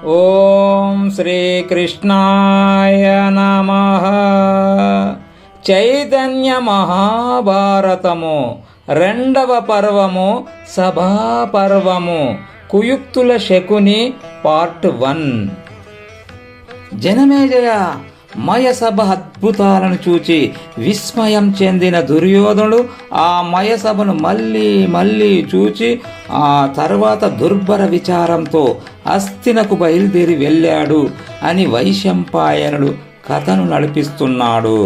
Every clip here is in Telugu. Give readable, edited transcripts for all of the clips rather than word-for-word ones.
ఓం శ్రీకృష్ణాయ నమః. చైతన్య మహాభారతము రెండవ పర్వము సభాపర్వము కుయుక్తుల శకుని పార్ట్ 1. జనమేజయ, మయసభ అద్భుతాలను చూచి విస్మయం చెందిన దుర్యోధనుడు ఆ మయసభను మళ్ళీ చూచి ఆ తర్వాత దుర్భర విచారంతో హస్తినకు బయలుదేరి వెళ్ళాడు అని వైశంపాయనుడు కథను నడిపిస్తున్నాడు.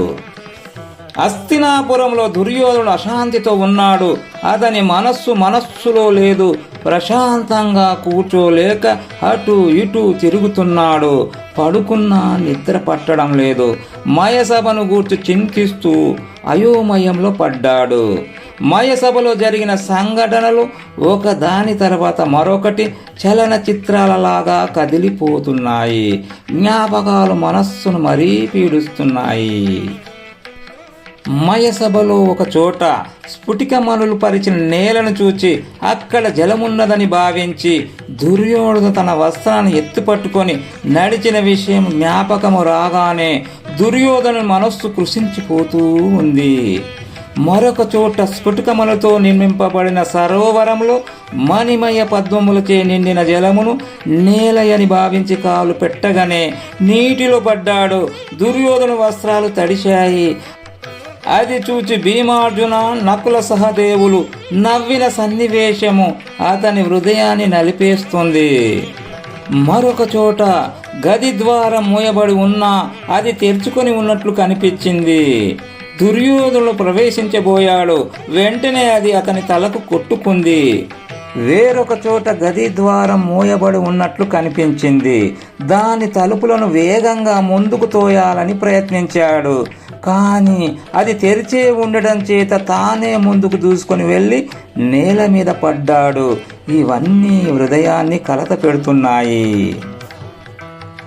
హస్తినాపురంలో దుర్యోధనుడు అశాంతితో ఉన్నాడు. అతని మనస్సులో లేదు. ప్రశాంతంగా కూర్చోలేక అటు ఇటు తిరుగుతున్నాడు. పడుకున్నా నిద్ర పట్టడం లేదు. మయసభను గూర్చి చింతిస్తూ అయోమయంలో పడ్డాడు. మయసభలో జరిగిన సంఘటనలు ఒకదాని తర్వాత మరొకటి చలన చిత్రాలలాగా కదిలిపోతున్నాయి. జ్ఞాపకాలు మనస్సును మరీ పీడిస్తున్నాయి. మయసభలో ఒక చోట స్ఫుటికమణులు పరిచిన నేలను చూచి అక్కడ జలమున్నదని భావించి దుర్యోధను తన వస్త్రాన్ని ఎత్తుపట్టుకొని నడిచిన విషయం జ్ఞాపకము రాగానే దుర్యోధను మనస్సు కృషించిపోతూ ఉంది. మరొక చోట స్ఫుటికములతో నిర్మింపబడిన సరోవరంలో మణిమయ పద్మములచే నిండిన జలమును నేలయని భావించి కాలు పెట్టగానే నీటిలో పడ్డాడు. దుర్యోధను వస్త్రాలు తడిశాయి. అది చూచి భీమార్జున నకుల సహదేవులు నవ్విన సన్నివేశము అతని హృదయాన్ని నలిపేస్తుంది. మరొక చోట గది ద్వారం మూయబడి ఉన్నా అది తెరుచుకొని ఉన్నట్లు కనిపించింది. దుర్యోధనుడు ప్రవేశించబోయాడు. వెంటనే అది అతని తలకు కొట్టుకుంది. వేరొక చోట గది ద్వారం మూయబడి ఉన్నట్లు కనిపించింది. దాని తలుపులను వేగంగా ముందుకు తోయాలని ప్రయత్నించాడు. కానీ అది తెరిచే ఉండడం చేత తానే ముందుకు దూసుకొని వెళ్ళి నేల మీద పడ్డాడు. ఇవన్నీ హృదయాన్ని కలత పెడుతున్నాయి.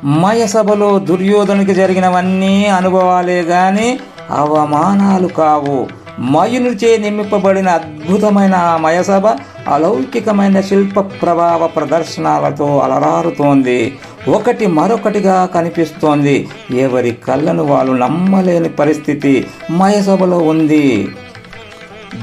మయసభలో దుర్యోధనునికి జరిగినవన్నీ అనుభవాలే గాని అవమానాలు కావు. మయునిచే నింపబడిన అద్భుతమైన ఆ మయసభ అలౌకికమైన శిల్ప ప్రభావ ప్రదర్శనాలతో అలరారుతోంది. ఒకటి మరొకటిగా కనిపిస్తోంది. ఎవరి కళ్ళను వాళ్ళు నమ్మలేని పరిస్థితి మయసభలో ఉంది.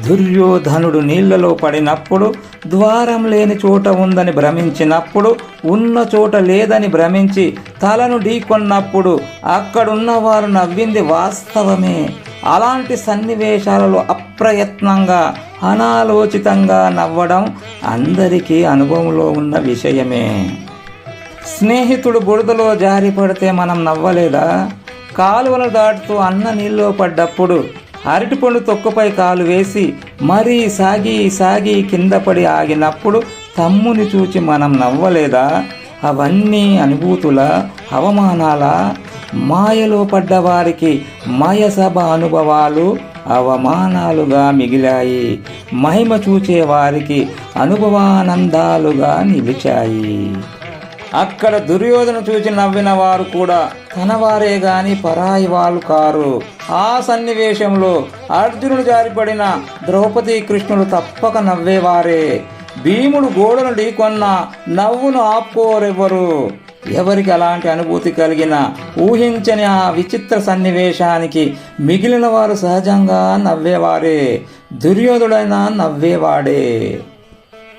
దుర్యోధనుడు నీళ్లలో పడినప్పుడు, ద్వారం లేని చోట ఉందని భ్రమించినప్పుడు, ఉన్న చోట లేదని భ్రమించి తలను ఢీకొన్నప్పుడు అక్కడున్న వారు నవ్వింది వాస్తవమే. అలాంటి సన్నివేశాలలో అప్రయత్నంగా అనాలోచితంగా నవ్వడం అందరికీ అనుభవంలో ఉన్న విషయమే. స్నేహితుడు బురదలో జారి పడితే మనం నవ్వలేదా? కాలువను దాటుతూ అన్న నీళ్ళలో పడ్డప్పుడు అరటిపండు తొక్కపై కాలు వేసి మరీ సాగి కింద పడి ఆగినప్పుడు తమ్ముని చూచి మనం నవ్వలేదా? అవన్నీ అనుభూతుల, అవమానాల. మాయలో పడ్డవారికి మయసభ అనుభవాలు అవమానాలుగా మిగిలాయి. మహిమ చూచేవారికి అనుభవానందాలుగా నిలిచాయి. అక్కడ దుర్యోధను చూచి నవ్విన వారు కూడా తనవారే గాని పరాయి వాళ్ళు కారు. ఆ సన్నివేశంలో అర్జునుడు జారిపడిన ద్రౌపదీ కృష్ణుడు తప్పక నవ్వేవారే. భీముడు గోడను ఢీకొన్న నవ్వును ఆపుకోరెవ్వరు. ఎవరికి అలాంటి అనుభూతి కలిగినా ఊహించని ఆ విచిత్ర సన్నివేశానికి మిగిలిన వారు సహజంగా నవ్వేవారే. దుర్యోధుడైనా నవ్వేవాడే.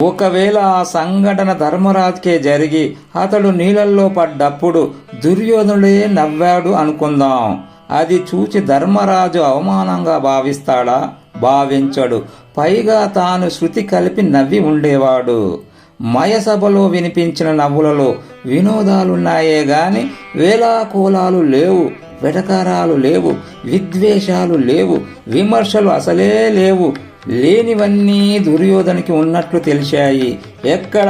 ఒకవేళ ఆ సంఘటన ధర్మరాజుకే జరిగి అతడు నీళ్ళల్లో పడ్డప్పుడు దుర్యోధనుడే నవ్వాడు అనుకుందాం. అది చూచి ధర్మరాజు అవమానంగా భావిస్తాడా? భావించడు. పైగా తాను శృతి కలిపి నవ్వి ఉండేవాడు. మయసభలో వినిపించిన నవ్వులలో వినోదాలున్నాయే గాని వేలాకోలాలు లేవు, వెటకారాలు లేవు, విద్వేషాలు లేవు, విమర్శలు అసలే లేవు. లేనివన్నీ దుర్యోధనికి ఉన్నట్లు తెలిసాయి. ఎక్కడ?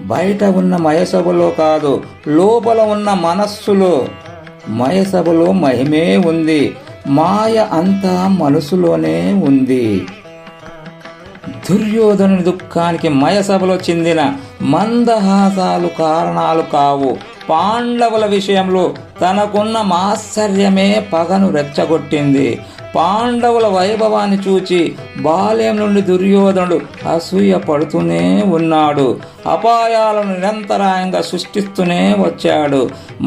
బయట ఉన్న మయసభలో కాదు, లోపల ఉన్న మనస్సులో. మయసభలో మహిమే ఉంది. మాయ అంతా మనసులోనే ఉంది. దుర్యోధనుని దుఃఖానికి మయసభలో చెందిన మందహాసాలు కారణాలు కావు. పాండవుల విషయంలో తనకున్న మాత్సర్యమే పగను రెచ్చగొట్టింది. పాండవుల వైభవాన్ని చూచి బాల్యం నుండి దుర్యోధనుడు అసూయ పడుతూనే ఉన్నాడు. అపాయాలను నిరంతరాయంగా సృష్టిస్తూనే వచ్చాడు.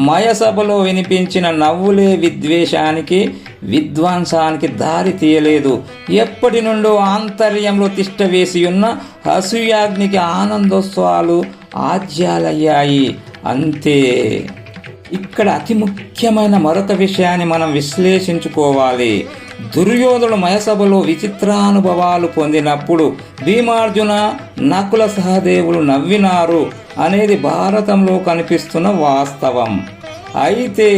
మయసభలో వినిపించిన నవ్వులే విద్వేషానికి, విధ్వంసానికి దారి తీయలేదు. ఎప్పటి నుండో ఆంతర్యంలో తిష్ట వేసి ఉన్న అసూయాగ్నికి ఆనందోత్సవాలు ఆజ్యాలయ్యాయి. అంతే. ఇక్కడ అతి ముఖ్యమైన మరొక విషయాన్ని మనం విశ్లేషించుకోవాలి. దుర్యోధనుడు మయసభలో విచిత్రానుభవాలు పొందినప్పుడు భీమార్జున, నకుల సహదేవులు నవ్వినారు అనేది భారతంలో కనిపిస్తున్న వాస్తవం. అయితే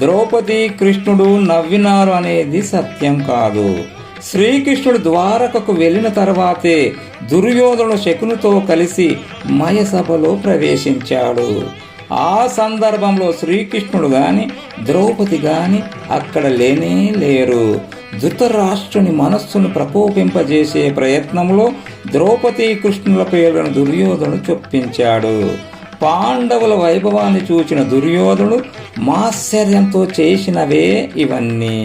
ద్రౌపది, కృష్ణుడు నవ్వినారు అనేది సత్యం కాదు. శ్రీకృష్ణుడు ద్వారకకు వెళ్ళిన తర్వాతే దుర్యోధనుడు శకునితో కలిసి మయసభలో ప్రవేశించాడు. ఆ సందర్భంలో శ్రీకృష్ణుడు గాని ద్రౌపది గాని అక్కడ లేనే లేరు. ధృతరాష్ట్రుని మనస్సును ప్రకోపింపజేసే ప్రయత్నంలో ద్రౌపది కృష్ణుల పేర్లను దుర్యోధనుడు చొప్పించాడు. పాండవుల వైభవాన్ని చూచిన దుర్యోధనుడు మాశ్చర్యంతో చేసినవే ఇవన్నీ.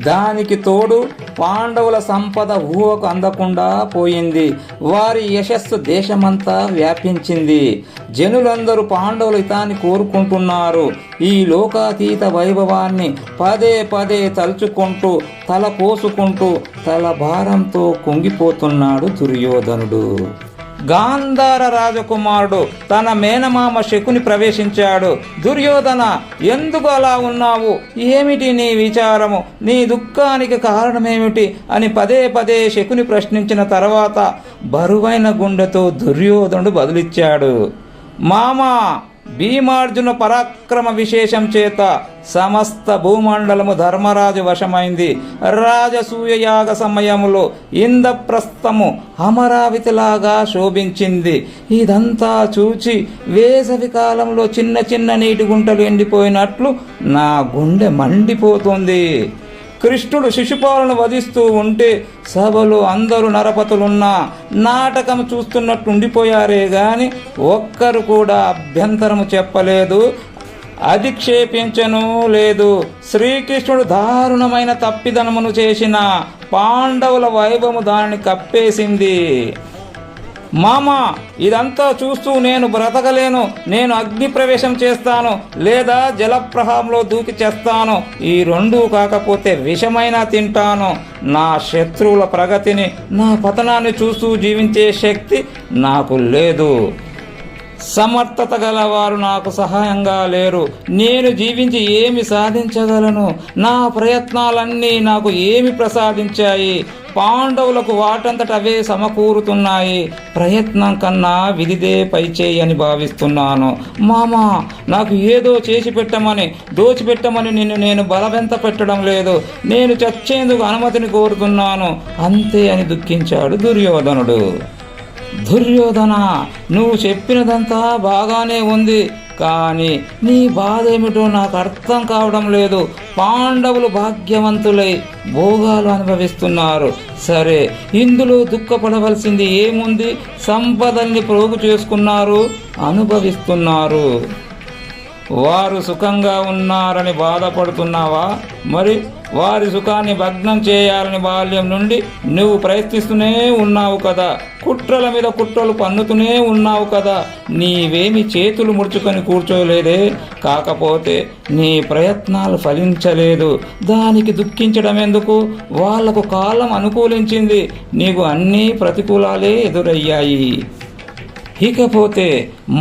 దానికి తోడు పాండవుల సంపద ఊహకు అందకుండా పోయింది. వారి యశస్సు దేశమంతా వ్యాపించింది. జనులందరూ పాండవుల హితాన్ని కోరుకుంటున్నారు. ఈ లోకాతీత వైభవాన్ని పదే పదే తలుచుకుంటూ, తల కోసుకుంటూ, తల భారంతో కుంగిపోతున్నాడు దుర్యోధనుడు. గాంధార రాజకుమారుడు తన మేనమామ శకుని ప్రవేశించాడు. దుర్యోధన, ఎందుకు అలా ఉన్నావు? ఏమిటి నీ విచారము? నీ దుఃఖానికి కారణమేమిటి అని పదే పదే శకుని ప్రశ్నించిన తర్వాత బరువైన గుండెతో దుర్యోధనుడు బదులిచ్చాడు. మామా, భీమార్జున పరాక్రమ విశేషం చేత సమస్త భూమండలము ధర్మరాజు వశమైంది. రాజసూయ యాగ సమయములో ఇంద్రప్రస్థము అమరావతిలాగా శోభించింది. ఇదంతా చూచి వేసవి కాలంలో చిన్న చిన్న నీటి గుంటలు ఎండిపోయినట్లు నా గుండె మండిపోతుంది. కృష్ణుడు శిశుపాలను వధిస్తూ ఉంటే సభలో అందరూ నరపతులున్నా నాటకం చూస్తున్నట్టు ఉండిపోయారే గాని ఒక్కరు కూడా అభ్యంతరము చెప్పలేదు, అధిక్షేపించను లేదు. శ్రీకృష్ణుడు దారుణమైన తప్పిదనమును చేసిన పాండవుల వైభవము దానిని కప్పేసింది. మామా, ఇదంతా చూస్తూ నేను బ్రతకలేను. నేను అగ్ని ప్రవేశం చేస్తాను, లేదా జలప్రవాహంలో దూకి చేస్తాను. ఈ రెండూ కాకపోతే విషమైనా తింటాను. నా శత్రువుల ప్రగతిని, నా పతనాన్ని చూస్తూ జీవించే శక్తి నాకు లేదు. సమర్థత గలవారు నాకు సహాయంగా లేరు. నేను జీవించి ఏమి సాధించగలను? నా ప్రయత్నాలన్నీ నాకు ఏమి ప్రసాదించాయి? పాండవులకు వాటంతట అవే సమకూరుతున్నాయి. ప్రయత్నం కన్నా విధిదే పైచేయి అని భావిస్తున్నాను. మామా, నాకు ఏదో చేసి పెట్టమని, దోచిపెట్టమని నిన్ను నేను బలవంత పెట్టడం లేదు. నేను చచ్చేందుకు అనుమతిని కోరుతున్నాను అంతే అని దుఃఖించాడు దుర్యోధనుడు. దుర్యోధన, నువ్వు చెప్పినదంతా బాగానే ఉంది, కానీ నీ బాధ ఏమిటో నాకు అర్థం కావడం లేదు. పాండవులు భాగ్యవంతులై భోగాలు అనుభవిస్తున్నారు. సరే, ఇందులో దుఃఖపడవలసింది ఏముంది? సంపదల్ని ప్రోగు చేసుకున్నారు, అనుభవిస్తున్నారు. వారు సుఖంగా ఉన్నారని బాధపడుతున్నావా? మరి వారి సుఖాన్ని భగ్నం చేయాలని బాల్యం నుండి నువ్వు ప్రయత్నిస్తూనే ఉన్నావు కదా. కుట్రల మీద కుట్రలు పన్నుతూనే ఉన్నావు కదా. నీవేమి చేతులు ముడుచుకొని కూర్చోలేదే. కాకపోతే నీ ప్రయత్నాలు ఫలించలేదు. దానికి దుఃఖించడం ఎందుకు? వాళ్లకు కాలం అనుకూలించింది, నీకు అన్నీ ప్రతికూలాలే ఎదురయ్యాయి. ఇకపోతే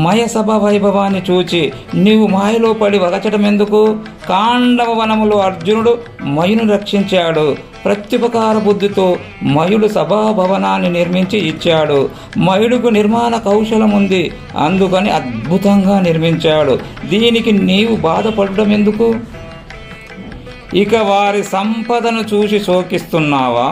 మయసభ వైభవాన్ని చూచి నీవు మాయలో పడి వగచడం ఎందుకు? కాండవ వనములో అర్జునుడు మయును రక్షించాడు. ప్రత్యుపకార బుద్ధితో మయుడు సభాభవనాన్ని నిర్మించి ఇచ్చాడు. మయుడుకు నిర్మాణ కౌశలం ఉంది, అందుకని అద్భుతంగా నిర్మించాడు. దీనికి నీవు బాధపడడం ఎందుకు? ఇక వారి సంపదను చూసి శోకిస్తున్నావా?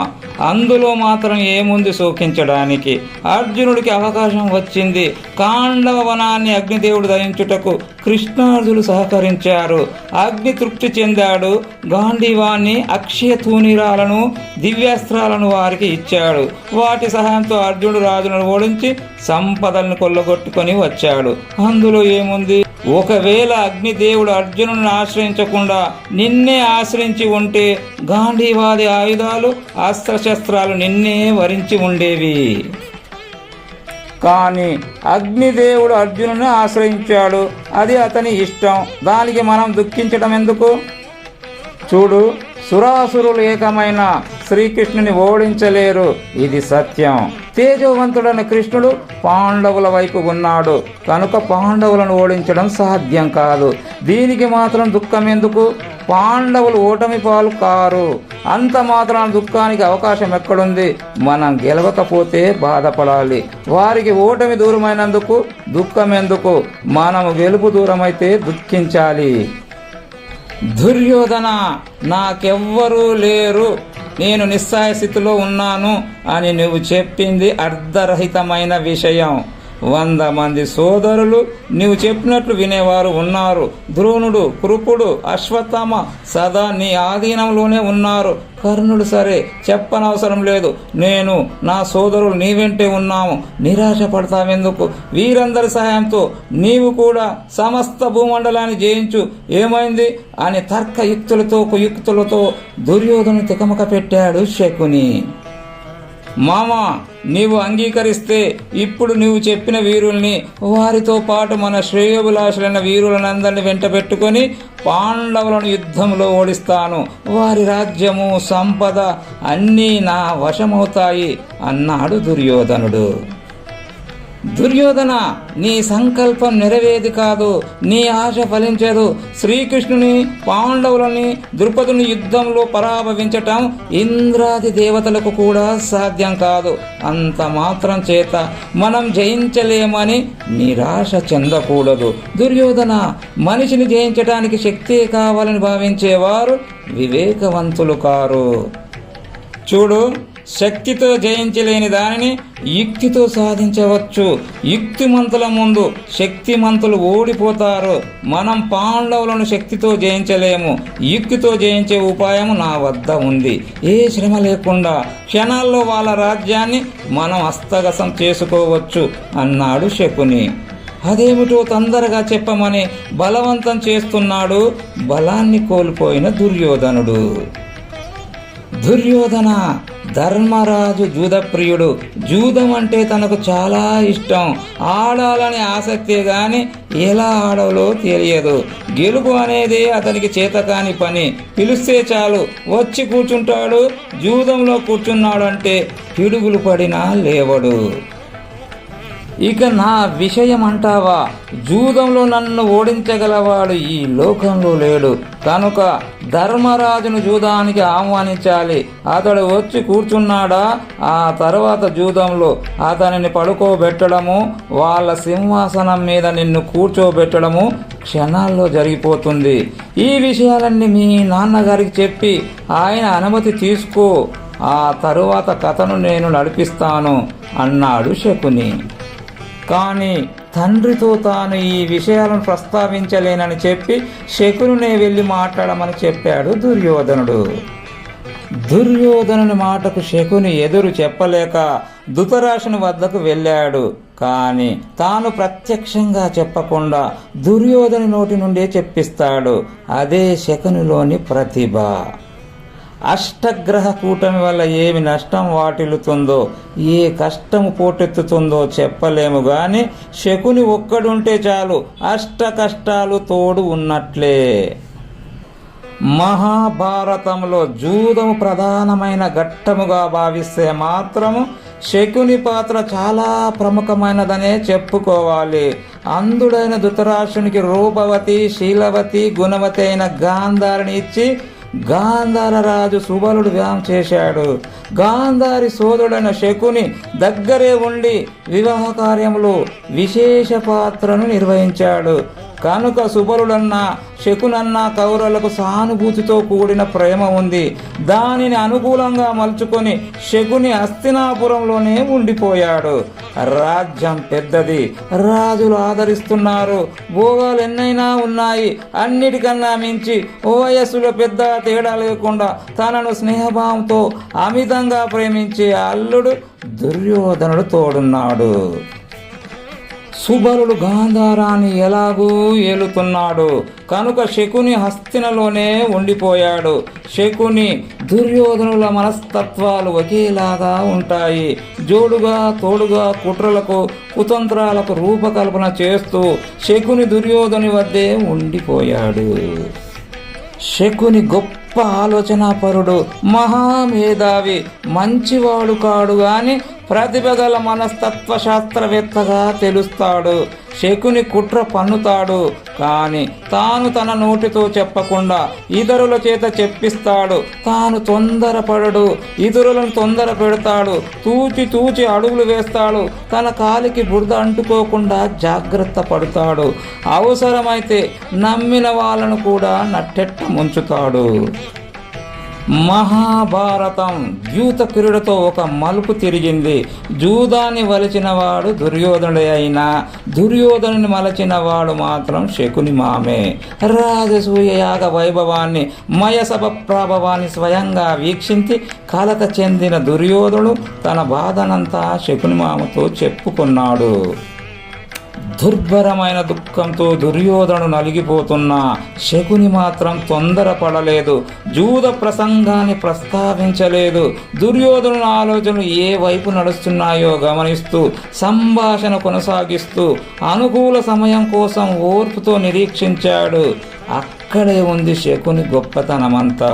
అందులో మాత్రం ఏముంది శోకించడానికి? అర్జునుడికి అవకాశం వచ్చింది. కాండవ వనాన్ని అగ్నిదేవుడు దహించుటకు కృష్ణార్జునులు సహకరించారు. అగ్ని తృప్తి చెందాడు. గాంధీవాన్ని, అక్షయ తూణీరాలను, దివ్యాస్త్రాలను వారికి ఇచ్చాడు. వాటి సహాయంతో అర్జునుడు రాజును ఓడించి సంపదలను కొల్లగొట్టుకొని వచ్చాడు. అందులో ఏముంది? ఒకవేళ అగ్నిదేవుడు అర్జునుడిని ఆశ్రయించకుండా నిన్నే ఆశ్రయించి ఉంటే గాంధీవాది ఆయుధాలు అస్త్రశస్త్రాలు నిన్నే వరించి ఉండేవి. కానీ అగ్నిదేవుడు అర్జునుని ఆశ్రయించాడు, అది అతని ఇష్టం. దానికి మనం దుఃఖించడం ఎందుకు? చూడు, సురాసురులు ఏకమైన శ్రీకృష్ణుని ఓడించలేరు, ఇది సత్యం. తేజవంతుడైన కృష్ణుడు పాండవుల వైపు ఉన్నాడు కనుక పాండవులను ఓడించడం సాధ్యం కాదు. దీనికి మాత్రం దుఃఖం ఎందుకు? పాండవులు ఓటమి పాలు కారు. అంత మాత్రం దుఃఖానికి అవకాశం ఎక్కడుంది? మనం గెలవకపోతే బాధపడాలి. వారికి ఓటమి దూరమైనందుకు దుఃఖం ఎందుకు? మనము గెలుపు దూరమైతే దుఃఖించాలి. దుర్యోధన, నాకెవ్వరూ లేరు, నేను నిస్సహాయ స్థితిలో ఉన్నాను అని నువ్వు చెప్పింది అర్ధరహితమైన విషయం. 100 మంది సోదరులు నీవు చెప్పినట్లు వినేవారు ఉన్నారు. ద్రోణుడు, కృపుడు, అశ్వత్థామ సదా నీ ఆధీనంలోనే ఉన్నారు. కర్ణుడు సరే, చెప్పనవసరం లేదు. నేను, నా సోదరులు నీ వెంటే ఉన్నాము. నిరాశ పడతావెందుకు? వీరందరి సహాయంతో నీవు కూడా సమస్త భూమండలాన్ని జయించు, ఏమైంది అని తర్కయుక్తులతో కుయుక్తులతో దుర్యోధను తికమక పెట్టాడు శకుని. మామ, నీవు అంగీకరిస్తే ఇప్పుడు నీవు చెప్పిన వీరుల్ని, వారితో పాటు మన శ్రేయోభిలాషులైన వీరులనందరినీ వెంట పెట్టుకొని పాండవులను యుద్ధంలో ఓడిస్తాను. వారి రాజ్యము, సంపద అన్నీ నా వశమవుతాయి అన్నాడు దుర్యోధనుడు. దుర్యోధన, నీ సంకల్పం నెరవేది కాదు, నీ ఆశ ఫలించదు. శ్రీకృష్ణుని, పాండవులని, ద్రుపదుని యుద్ధంలో పరాభవించటం ఇంద్రాది దేవతలకు కూడా సాధ్యం కాదు. అంత మాత్రం చేత మనం జయించలేమని నిరాశ చెందకూడదు. దుర్యోధన, మనిషిని జయించటానికి శక్తే కావాలని భావించేవారు వివేకవంతులు కారు. చూడు, శక్తితో జయించలేని దానిని యుక్తితో సాధించవచ్చు. యుక్తిమంతుల ముందు శక్తిమంతులు ఓడిపోతారు. మనం పాండవులను శక్తితో జయించలేము. యుక్తితో జయించే ఉపాయం నా వద్ద ఉంది. ఏ శ్రమ లేకుండా క్షణాల్లో వాళ్ళ రాజ్యాన్ని మనం హస్తగతం చేసుకోవచ్చు అన్నాడు శకుని. అదేమిటో తొందరగా చెప్పమని బలవంతం చేస్తున్నాడు బలాన్ని కోల్పోయిన దుర్యోధనుడు. దుర్యోధన, ధర్మరాజు జూదప్రియుడు. జూదం అంటే తనకు చాలా ఇష్టం. ఆడాలని ఆసక్తే గాని ఎలా ఆడాలో తెలియదు. గెలుపు అనేది అతనికి చేతకాని పని. పిలిస్తే చాలు వచ్చి కూర్చుంటాడు. జూదంలో కూర్చున్నాడు అంటే పిడుగులు పడినా లేవడు. ఇక నా విషయం అంటావా? జూదంలో నన్ను ఓడించగలవాడు ఈ లోకంలో లేడు. కనుక ధర్మరాజును జూదానికి ఆహ్వానించాలి. అతడు వచ్చి కూర్చున్నాడా, ఆ తర్వాత జూదంలో అతనిని పడుకోబెట్టడము, వాళ్ళ సింహాసనం మీద నిన్ను కూర్చోబెట్టడము క్షణాల్లో జరిగిపోతుంది. ఈ విషయాలన్నీ మీ నాన్నగారికి చెప్పి ఆయన అనుమతి తీసుకో. ఆ తరువాత కథను నేను నడిపిస్తాను అన్నాడు శకుని. కానీ తండ్రితో తాను ఈ విషయాలను ప్రస్తావించలేనని చెప్పి శకునునే వెళ్ళి మాట్లాడమని చెప్పాడు దుర్యోధనుడు. దుర్యోధనుని మాటకు శకుని ఎదురు చెప్పలేక ధృతరాష్ట్రుని వద్దకు వెళ్ళాడు. కానీ తాను ప్రత్యక్షంగా చెప్పకుండా దుర్యోధను నోటి నుండే చెప్పిస్తాడు. అదే శకునిలోని ప్రతిభ. అష్టగ్రహ కూటమి వల్ల ఏమి నష్టం వాటిల్లుతుందో, ఏ కష్టము పోటెత్తుతుందో చెప్పలేము గాని శకుని ఒక్కడుంటే చాలు, అష్ట కష్టాలు తోడు ఉన్నట్లే. మహాభారతంలో జూదము ప్రధానమైన ఘట్టముగా భావిస్తే మాత్రము శకుని పాత్ర చాలా ప్రముఖమైనదనే చెప్పుకోవాలి. అంధుడైన ధృతరాష్ట్రునికి రూపవతి, శీలవతి, గుణవతి అయిన గాంధారిని ఇచ్చి గాంధార రాజు సుబలుడు వివాహం చేశాడు. గాంధారి సోదరుడైన శకుని దగ్గరే ఉండి వివాహ కార్యములో విశేష పాత్రను నిర్వహించాడు. కనుక సుబలుడన్నా శకునన్నా కౌరవులకు సానుభూతితో కూడిన ప్రేమ ఉంది. దానిని అనుకూలంగా మలుచుకొని శకుని హస్తినాపురంలోనే ఉండిపోయాడు. రాజ్యం పెద్దది, రాజులు ఆదరిస్తున్నారు, భోగాలు ఎన్నైనా ఉన్నాయి. అన్నిటికన్నా మించి వయస్సులో పెద్ద తేడా లేకుండా తనను స్నేహభావంతో అమితంగా ప్రేమించే అల్లుడు దుర్యోధనుడు తోడున్నాడు. సుబలుడు గాంధారాన్ని ఎలాగూ ఏలుతున్నాడు కనుక శకుని హస్తినలోనే ఉండిపోయాడు. శకుని దుర్యోధనుల మనస్తత్వాలు ఒకేలాగా ఉంటాయి. జోడుగా తోడుగా కుట్రలకు కుతంత్రాలకు రూపకల్పన చేస్తూ శకుని దుర్యోధని వద్దే ఉండిపోయాడు. శకుని గొప్ప ఆలోచనాపరుడు, మహామేధావి, మంచివాడు కాడు గాని ప్రతిభ గల మనస్తత్వ శాస్త్రవేత్తగా తెలుస్తాడు. శకుని కుట్ర పన్నుతాడు కానీ తాను తన నోటితో చెప్పకుండా ఇతరుల చేత చెప్పిస్తాడు. తాను తొందరపడడు, ఇతరులను తొందర పెడతాడు. తూచి తూచి అడుగులు వేస్తాడు. తన కాలికి బురద అంటుకోకుండా జాగ్రత్త పడతాడు. అవసరమైతే నమ్మిన వాళ్ళను కూడా నట్టెట్ట ముంచుతాడు. మహాభారతం ద్యూత క్రీడతో ఒక మలుపు తిరిగింది. జూదాన్ని వలచిన వాడు దుర్యోధనుడే అయినా దుర్యోధనుని మలచిన వాడు మాత్రం శకుని మామే. రాజసూయ యాగ వైభవాన్ని మయసభ ప్రభావాన్ని స్వయంగా వీక్షించి కలత చెందిన దుర్యోధనుడు తన బాధనంతా శకుని మామతో చెప్పుకున్నాడు. దుర్భరమైన దుఃఖంతో దుర్యోధను నలిగిపోతున్నా శకుని మాత్రం తొందరపడలేదు. జూద ప్రసంగాన్ని ప్రస్తావించలేదు. దుర్యోధను ఆలోచనలు ఏ వైపు నడుస్తున్నాయో గమనిస్తూ సంభాషణ కొనసాగిస్తూ అనుకూల సమయం కోసం ఓర్పుతో నిరీక్షించాడు. అక్కడే ఉంది శకుని గొప్పతనమంతా.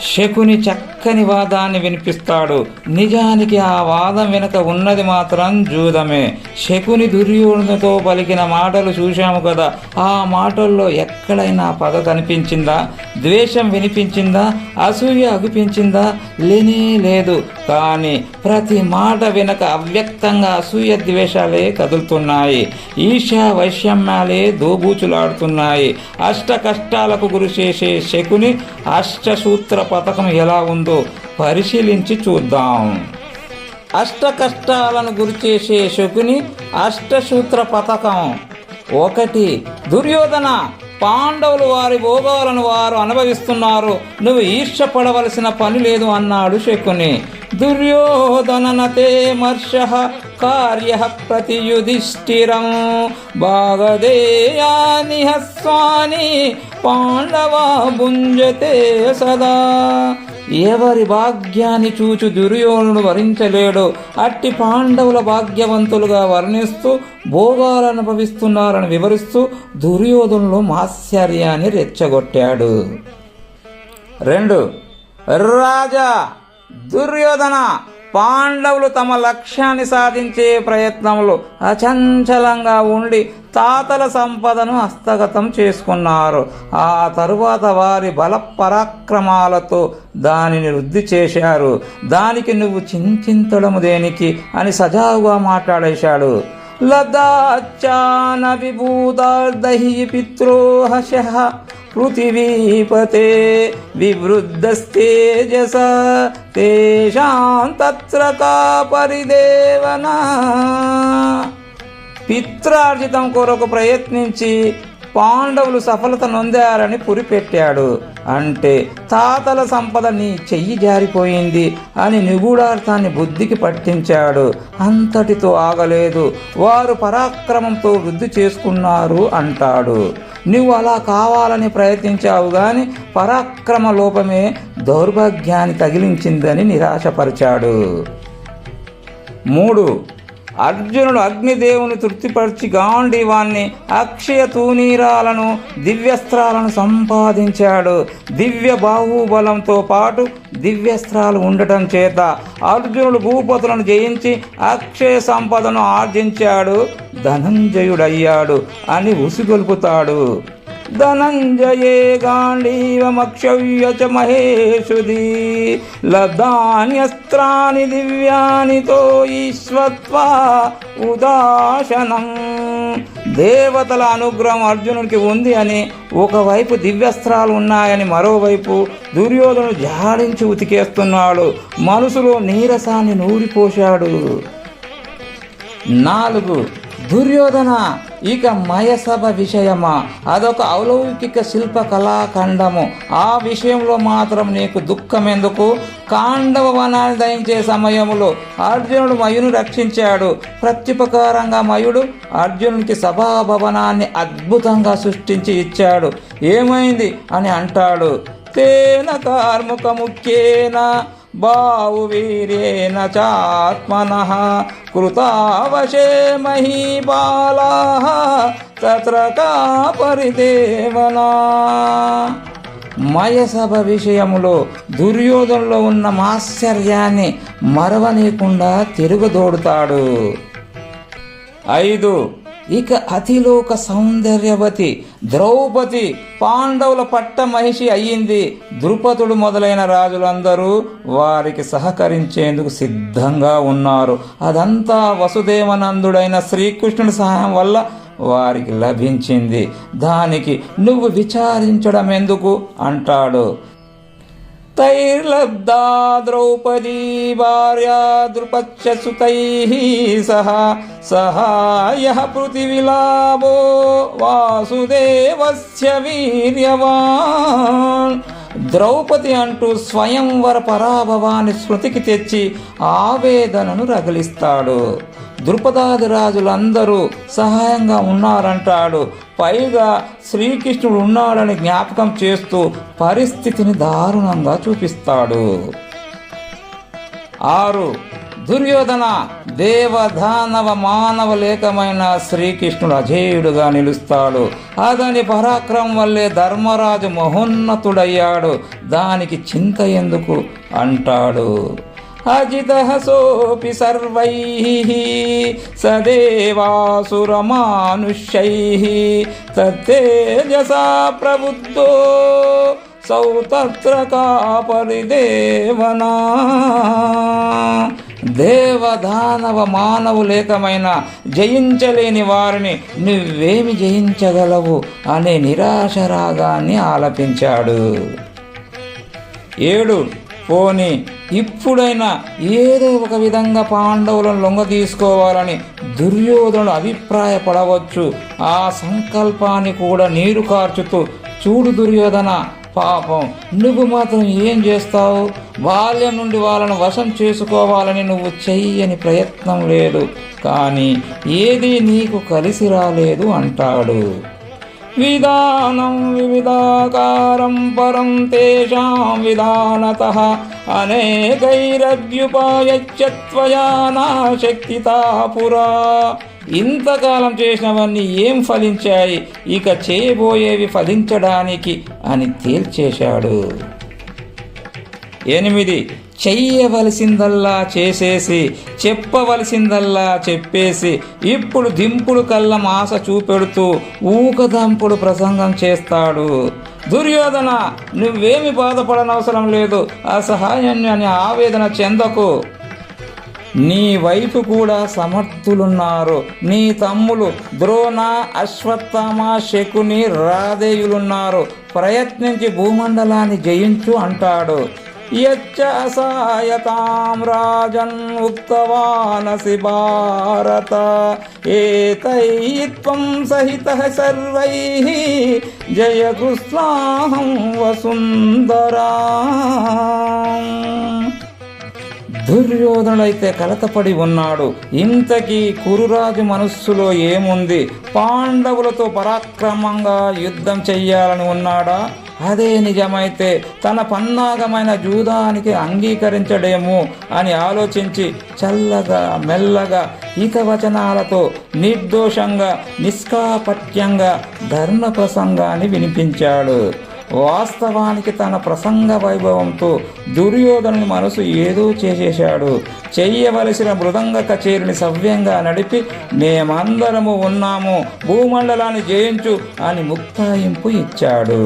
శకుని చక్కని వాదాన్ని వినిపిస్తాడు. నిజానికి ఆ వాదం వెనుక ఉన్నది మాత్రం జూదమే. శకుని దుర్యోధనుతో పలికిన మాటలు చూశాము కదా. ఆ మాటల్లో ఎక్కడైనా పగ కనిపించిందా? ద్వేషం వినిపించిందా? అసూయ అగుపించిందా? లేనే లేదు. కానీ ప్రతి మాట వెనుక అవ్యక్తంగా అసూయ ద్వేషాలే కదులుతున్నాయి. ఈర్ష్య వైషమ్యాలే దోబూచులాడుతున్నాయి. అష్ట కష్టాలకు గురి చేసే శకుని అష్టసూత్ర పథకం ఎలా ఉందో పరిశీలించి చూద్దాం. అష్ట కష్టాలను గురిచేసే శకుని అష్టసూత్ర పథకం. 1. దుర్యోధన, పాండవులు వారి భోగాలను వారు అనుభవిస్తున్నారు. నువ్వు ఈర్ష్య పడవలసిన పని లేదు అన్నాడు శకుని. దుర్యోధననతే మర్షః కార్యః ప్రతియుధిష్ఠిరం భాగధేయానిహ స్వాని పాండవా భుంజతే సదా. ఎవరి భాగ్యాన్ని చూచు దుర్యోధనుడు వరించలేడు. అట్టి పాండవుల భాగ్యవంతులుగా వర్ణిస్తూ భోగాలు అనుభవిస్తున్నారని వివరిస్తూ దుర్యోధనులు మాత్సర్యాన్ని రెచ్చగొట్టాడు. 2. రాజా దుర్యోధన, పాండవులు తమ లక్ష్యాన్ని సాధించే ప్రయత్నంలో అచంచలంగా ఉండి తాతల సంపదను హస్తగతం చేసుకున్నారు. ఆ తరువాత వారి బల పరాక్రమాలతో దానిని వృద్ధి చేశారు. దానికి నువ్వు చింతించడము దేనికి అని సజావుగా మాట్లాడేశాడు. లదాచాన విభూతార్దహి పిత్రోహశః పృథివీపతే వివృద్ధస్తేజస తేషాం తత్ర కా పరిదేవనా. పిత్రార్జితం కొరకు ప్రయత్నించి పాండవులు సఫలత నొందారని పురిపెట్టాడు. అంటే తాతల సంపద నీ చెయ్యి జారిపోయింది అని నిగూఢార్థాన్ని బుద్ధికి పట్టించాడు. అంతటితో ఆగలేదు. వారు పరాక్రమంతో వృద్ధి చేసుకున్నారు అంటాడు. నువ్వు అలా కావాలని ప్రయత్నించావు గాని పరాక్రమ లోపమే దౌర్భాగ్యాన్ని తగిలించిందని నిరాశపరిచాడు. 3. అర్జునుడు అగ్నిదేవుని తృప్తిపరిచి గాంధీవాన్ని అక్షయ తూనీరాలను దివ్యస్త్రాలను సంపాదించాడు. దివ్య బాహుబలంతో పాటు దివ్యస్త్రాలు ఉండటం చేత అర్జునుడు భూపతులను జయించి అక్షయ సంపదను ఆర్జించాడు. ధనంజయుడయ్యాడు అని ఉసిగొల్పుతాడు. ధనంజయే గాంధీవమక్షవ్య చ మహేషుది లబ్ధాన్యస్త్రాని దివ్యాని తో ఈశ్వత్వా ఉదాశనం. దేవతల అనుగ్రహం అర్జునుడికి ఉంది అని ఒకవైపు దివ్యస్త్రాలు ఉన్నాయని మరోవైపు దుర్యోధను జాడించి ఉతికేస్తున్నాడు. మనసులో నీరసాన్ని నూరిపోశాడు. 4. దుర్యోధన, ఇక మయసభ విషయమా, అదొక అలౌకిక శిల్ప కళాఖండము. ఆ విషయంలో మాత్రం నీకు దుఃఖం ఎందుకు? కాండవ వనాన్ని దయించే సమయంలో అర్జునుడు మయును రక్షించాడు. ప్రత్యుపకారంగా మయుడు అర్జునునికి సభాభవనాన్ని అద్భుతంగా సృష్టించి ఇచ్చాడు. ఏమైంది అని అంటాడు. తేన కార్ముక ముఖ్యేన బాహువీర్యేన చాత్మనః కృతావశే మహీపాలాః తత్ర కా పరిదేవనా. మయసభ విషయములో దుర్యోధనలో ఉన్న మాశ్చర్యాన్ని మరవనీయకుండా తిరుగుదోడుతాడు. 5. ఇక అతిలోక సౌందర్యవతి ద్రౌపది పాండవుల పట్ట మహిషి అయ్యింది. ద్రుపదుడు మొదలైన రాజులందరూ వారికి సహకరించేందుకు సిద్ధంగా ఉన్నారు. అదంతా వసుదేవనందుడైన శ్రీకృష్ణుని సహాయం వల్ల వారికి లభించింది. దానికి నువ్వు విచారించడం ఎందుకు అంటాడు. తైర్లబ్ధా ద్రౌపదీ భార్యా ద్రుపచ్చసుతైః సహ సహాయః పృథివిలాభో వాసుదేవస్య వీర్యవాన్. ద్రౌపది అంటూ స్వయంవర పరాభవాన్ని స్మృతికి తెచ్చి ఆవేదనను రగిలిస్తాడు. ద్రుపదాది రాజులందరూ సహాయంగా ఉన్నారంటాడు. పైగా శ్రీకృష్ణుడు ఉన్నాడని జ్ఞాపకం చేస్తూ పరిస్థితిని దారుణంగా చూపిస్తాడు. 6. దుర్యోధన దేవదానవ మానవ లేకమైన శ్రీకృష్ణుడు అజేయుడుగా నిలుస్తాడు. అతని పరాక్రమం వల్లే ధర్మరాజు మహోన్నతుడయ్యాడు. దానికి చింత ఎందుకు అంటాడు. అజితః సోపి సర్వైః సదేవాసురమానుష్యైః తత్తేజసా ప్రబుద్ధో సౌతత్ర కా పరిదేవనా. దేవదానవ మానవులేకమైన జయించలేని వారిని నువ్వేమి జయించగలవు అనే నిరాశ రాగాన్ని ఆలపించాడు. 7. పోనీ ఇప్పుడైనా ఏదో ఒక విధంగా పాండవులను లొంగ తీసుకోవాలని దుర్యోధనుడు అభిప్రాయపడవచ్చు. ఆ సంకల్పాన్ని కూడా నీరు కార్చుతూ, చూడు దుర్యోధన, పాపం నువ్వు మాత్రం ఏం చేస్తావు? బాల్యం నుండి వాళ్ళను వశం చేసుకోవాలని నువ్వు చెయ్యని ప్రయత్నం లేదు, కానీ ఏది నీకు కలిసి రాలేదు అంటాడు. విధానం వివిధాకారం పరం తేషాం విధానతః అనేకైరద్యుపాయచ్చ త్వయా నాశక్తితా పురా. ఇంతకాలం చేసినవన్నీ ఏం ఫలించాయి, ఇక చేయబోయేవి ఫలించడానికి అని తేల్చేశాడు. 8. చెయ్యవలసిందల్లా చేసేసి చెప్పవలసిందల్లా చెప్పేసి ఇప్పుడు దింపుడు కళ్ళ మాస చూపెడుతూ ఊకదంపుడు ప్రసంగం చేస్తాడు. దుర్యోధన, నువ్వేమి బాధపడనవసరం లేదు, అసహాయాన్ని అని ఆవేదన చెందకు. నీ వైపు కూడా సమర్థులున్నారు. నీ తమ్ములు ద్రోణ, అశ్వత్థామ, శకుని, రాధేయులున్నారు. ప్రయత్నించి భూమండలాన్ని జయించు అంటాడు. యచ్చ అసాయతాం రాజన్ ఉక్తవానసి భారత ఏతైత్వం సహితః సర్వైః జయకృష్ణాహం వసుంధరా. దుర్యోధనుడైతే కలతపడి ఉన్నాడు. ఇంతకీ కురురాజు మనస్సులో ఏముంది? పాండవులతో పరాక్రమంగా యుద్ధం చెయ్యాలని ఉన్నాడా? అదే నిజమైతే తన పన్నాగమైన జూదానికి అంగీకరించడేమో అని ఆలోచించి చల్లగా మెల్లగా ఇక వచనాలతో నిర్దోషంగా నిష్కాపట్యంగా ధర్మ ప్రసంగాన్ని వినిపించాడు. వాస్తవానికి తన ప్రసంగ వైభవంతో దుర్యోధనుని మనసు ఏదో చేసేశాడు. చెయ్యవలసిన మృదంగ కచేరిని సవ్యంగా నడిపి మేమందరము ఉన్నాము, భూమండలాన్ని జయించు అని ముక్తాయింపు ఇచ్చాడు.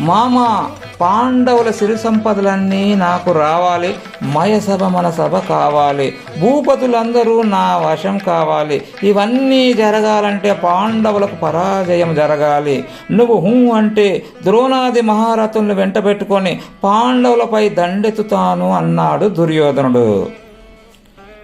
మామ, పాండవుల సిరి సంపదలన్నీ నాకు రావాలి, మయసభ మన సభ కావాలి, భూపతులందరూ నా వశం కావాలి. ఇవన్నీ జరగాలంటే పాండవులకు పరాజయం జరగాలి. నువ్వు అంటే ద్రోణాది మహారథులను వెంటబెట్టుకొని పాండవులపై దండెత్తుతాను అన్నాడు దుర్యోధనుడు.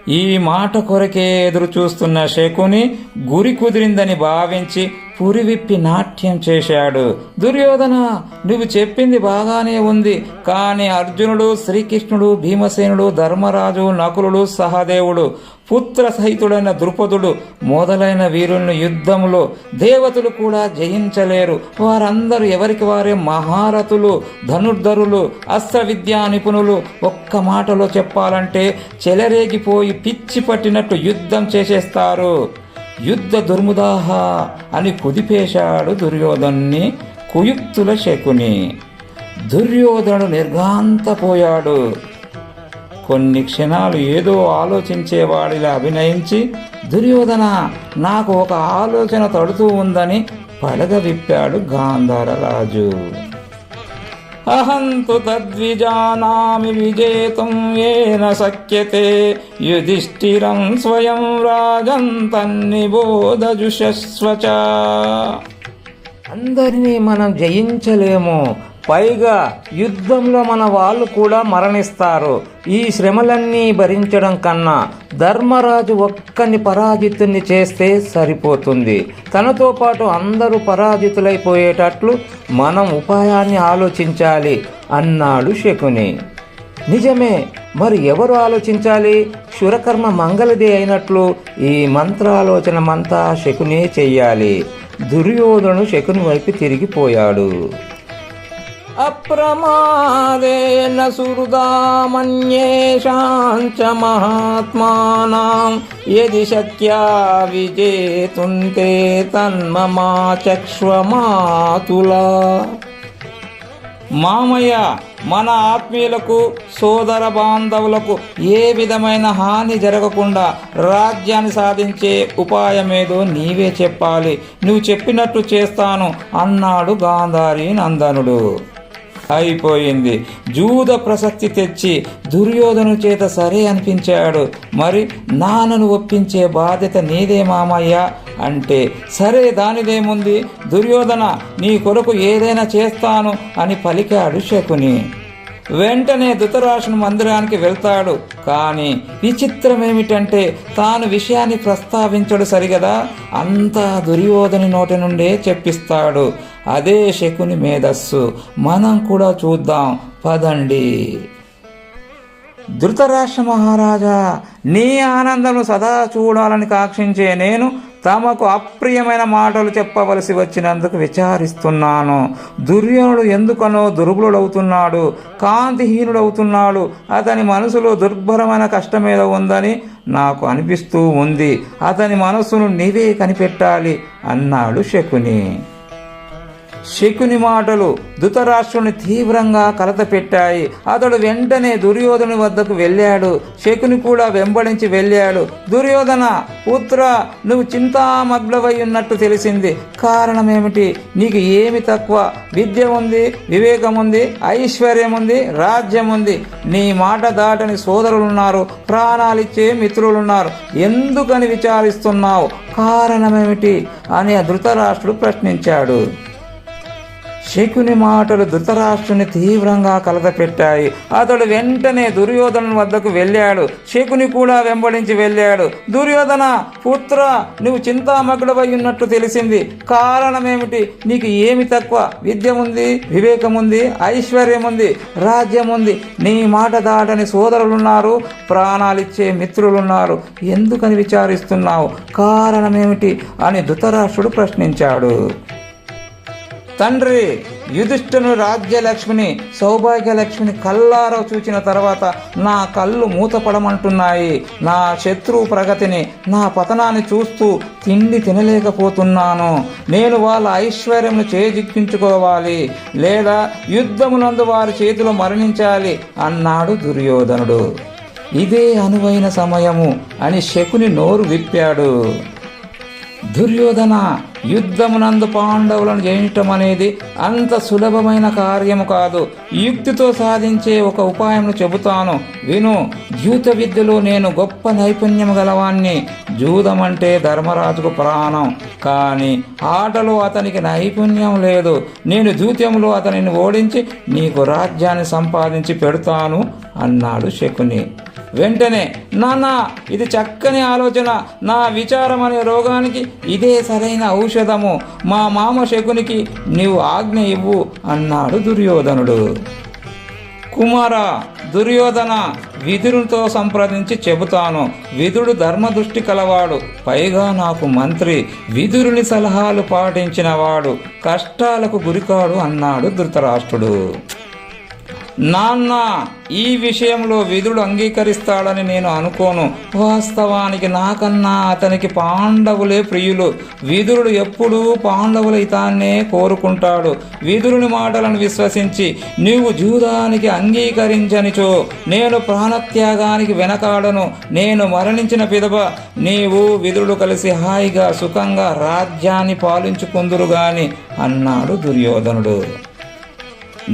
ఈ మాట కొరకే ఎదురు చూస్తున్న శకుని గురి కుదిరిందని భావించి పురివిప్పి నాట్యం చేశాడు. దుర్యోధన, నువ్వు చెప్పింది బాగానే ఉంది, కాని అర్జునుడు, శ్రీకృష్ణుడు, భీమసేనుడు, ధర్మరాజు, నకులుడు, సహదేవుడు, పుత్ర సహితుడైన ద్రుపదుడు మొదలైన వీరులను యుద్ధంలో దేవతలు కూడా జయించలేరు. వారందరూ ఎవరికి వారే మహారథులు, ధనుర్ధరులు, అస్త్ర విద్యా నిపుణులు. ఒక్క మాటలో చెప్పాలంటే చెలరేగిపోయి పిచ్చి పట్టినట్టు యుద్ధం చేసేస్తారు. యుద్ధ దుర్ముదాహ అని కుదిపేశాడు దుర్యోధన్ని కుయుక్తుల శకుని. దుర్యోధనుడు నిర్ఘాంతపోయాడు. కొన్ని క్షణాలు ఏదో ఆలోచించేవాడిలా అభినయించి, దుర్యోధన, నాకు ఒక ఆలోచన తడుతూ ఉందని పడగ విప్పాడు గాంధారరాజు. అహంతు తద్విజానామి విజేతుం ఏన శక్యతే యుధిష్ఠిరం స్వయం రాజన్ తన్నిబోధజుషస్వచ. అందరినీ మనం జయించలేము, పైగా యుద్ధంలో మన వాళ్ళు కూడా మరణిస్తారు. ఈ శ్రమలన్నీ భరించడం కన్నా ధర్మరాజు ఒక్కని పరాజితుని చేస్తే సరిపోతుంది. తనతో పాటు అందరూ పరాజితులైపోయేటట్లు మనం ఉపాయాన్ని ఆలోచించాలి అన్నాడు శకుని. నిజమే, మరి ఎవరు ఆలోచించాలి? శురకర్మ మంగళది అయినట్లు ఈ మంత్రాలోచనమంతా శకునే చెయ్యాలి. దుర్యోధనుడు శకుని వైపు తిరిగిపోయాడు. అప్రమాదేన సుహృదామన్యేషాంచ మహాత్మానాం యది శక్యా విజేతుంతే తన్మమా చక్ష్వమాతులా. మామయ్య, మన ఆత్మీయులకు, సోదర బాంధవులకు ఏ విధమైన హాని జరగకుండా రాజ్యాన్ని సాధించే ఉపాయమేదో నీవే చెప్పాలి. నువ్వు చెప్పినట్టు చేస్తాను అన్నాడు గాంధారి నందనుడు. అయిపోయింది. జూద ప్రసక్తి తెచ్చి దుర్యోధను చేత సరే అనిపించాడు. మరి నాన్నను ఒప్పించే బాధ్యత నీదే మామయ్య అంటే, సరే దానిదేముంది దుర్యోధన, నీ కొరకు ఏదైనా చేస్తాను అని పలికాడు శకుని. వెంటనే ధృతరాష్ట్రుని మందిరానికి వెళ్తాడు. కానీ విచిత్రమేమిటంటే తాను విషయాన్ని ప్రస్తావించడు సరిగదా, అంతా దుర్యోధని నోటి నుండే చెప్పిస్తాడు. అదే శకుని మేధస్సు. మనం కూడా చూద్దాం పదండి. ధృతరాష్ట్ర మహారాజా, నీ ఆనందము సదా చూడాలని కాంక్షించే నేను తమకు అప్రియమైన మాటలు చెప్పవలసి వచ్చినందుకు విచారిస్తున్నాను. దుర్యోధనుడు ఎందుకనో దుర్బలుడవుతున్నాడు, కాంతిహీనుడవుతున్నాడు. అతని మనసులో దుర్భరమైన కష్టమేదో ఉందని నాకు అనిపిస్తూ ఉంది. అతని మనస్సును నీవే కనిపెట్టాలి అన్నాడు శకుని. శకుని మాటలు ధృతరాష్ట్రుని తీవ్రంగా కలతపెట్టాయి. అతడు వెంటనే దుర్యోధను వద్దకు వెళ్ళాడు. శకుని కూడా వెంబడించి వెళ్ళాడు. దుర్యోధన పుత్ర, నువ్వు చింతామగ్నవై ఉన్నట్టు తెలిసింది. కారణమేమిటి? నీకు ఏమి తక్కువ? విద్య ఉంది, వివేకం ఉంది, ఐశ్వర్యం ఉంది, రాజ్యం ఉంది. నీ మాట దాటని సోదరులున్నారు, ప్రాణాలిచ్చే మిత్రులున్నారు. ఎందుకని విచారిస్తున్నావు? కారణమేమిటి అని ఆ ధృతరాష్ట్రుడు ప్రశ్నించాడు. శకుని మాటలు ధృతరాష్ట్రుని తీవ్రంగా కలతపెట్టాయి. అతడు వెంటనే దుర్యోధను వద్దకు వెళ్ళాడు. శకుని కూడా వెంబడించి వెళ్ళాడు. దుర్యోధన పుత్ర, నువ్వు చింతామగ్నుడవై ఉన్నట్టు తెలిసింది. కారణమేమిటి? నీకు ఏమి తక్కువ? విద్య ఉంది, వివేకం ఉంది, ఐశ్వర్యం ఉంది, రాజ్యం ఉంది. నీ మాట దాటని సోదరులున్నారు, ప్రాణాలిచ్చే మిత్రులున్నారు. ఎందుకని విచారిస్తున్నావు? కారణమేమిటి అని ధృతరాష్ట్రుడు ప్రశ్నించాడు. తండ్రి, యుధిష్ఠిరుని రాజ్యలక్ష్మిని, సౌభాగ్యలక్ష్మిని కల్లారా చూచిన తర్వాత నా కళ్ళు మూతపడమంటున్నాయి. నా శత్రువు ప్రగతిని, నా పతనాన్ని చూస్తూ తిండి తినలేకపోతున్నాను. నేను వాళ్ళ ఐశ్వర్యం చేజిక్కించుకోవాలి, లేదా యుద్ధమునందు వారి చేతిలో మరణించాలి అన్నాడు దుర్యోధనుడు. ఇదే అనువైన సమయము అని శకుని నోరు విప్పాడు. దుర్యోధన, యుద్ధమునందు పాండవులను జయించటం అనేది అంత సులభమైన కార్యము కాదు. యుక్తితో సాధించే ఒక ఉపాయం చెబుతాను, విను. జూత విద్యలో నేను గొప్ప నైపుణ్యం గలవాణ్ణి. జూదం అంటే ధర్మరాజుకు ప్రాణం, కానీ ఆటలో అతనికి నైపుణ్యం లేదు. నేను జూత్యంలో అతనిని ఓడించి నీకు రాజ్యాన్ని సంపాదించి పెడతాను అన్నాడు శకుని. వెంటనే, నాన్న, ఇది చక్కని ఆలోచన. నా విచారం అనే రోగానికి ఇదే సరైన ఔషధము. మా మామ శకునికి నీవు ఆజ్ఞ ఇవ్వు అన్నాడు దుర్యోధనుడు. కుమార దుర్యోధన, విదురునితో సంప్రదించి చెబుతాను. విదురుడు ధర్మదృష్టి కలవాడు, పైగా నాకు మంత్రి. విదురుని సలహాలు పాటించినవాడు, కష్టాలకు గురికాడు అన్నాడు ధృతరాష్ట్రుడు. నాన్న, ఈ విషయంలో విదురుడు అంగీకరిస్తాడని నేను అనుకోను. వాస్తవానికి నాకన్నా అతనికి పాండవులే ప్రియులు. విదురుడు ఎప్పుడూ పాండవుల హితాన్నే కోరుకుంటాడు. విదురుని మాటలను విశ్వసించి నీవు జూదానికి అంగీకరించనిచో నేను ప్రాణత్యాగానికి వెనకాడను. నేను మరణించిన పిదప నీవు విదురుడు కలిసి హాయిగా సుఖంగా రాజ్యాన్ని పాలించుకుందురుగాని అన్నాడు దుర్యోధనుడు.